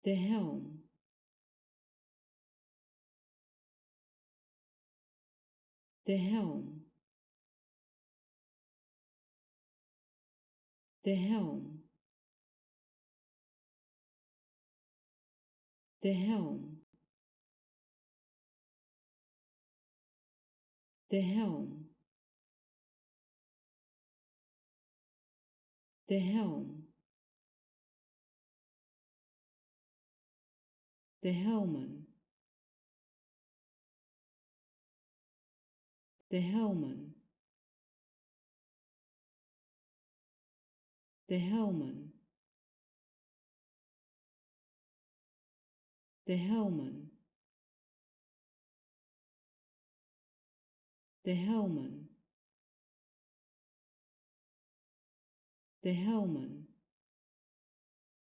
the helm, the helm, the helm, the helm, the helm, the helm, the helman, the helman, the helman, the helman, the helman, the helman,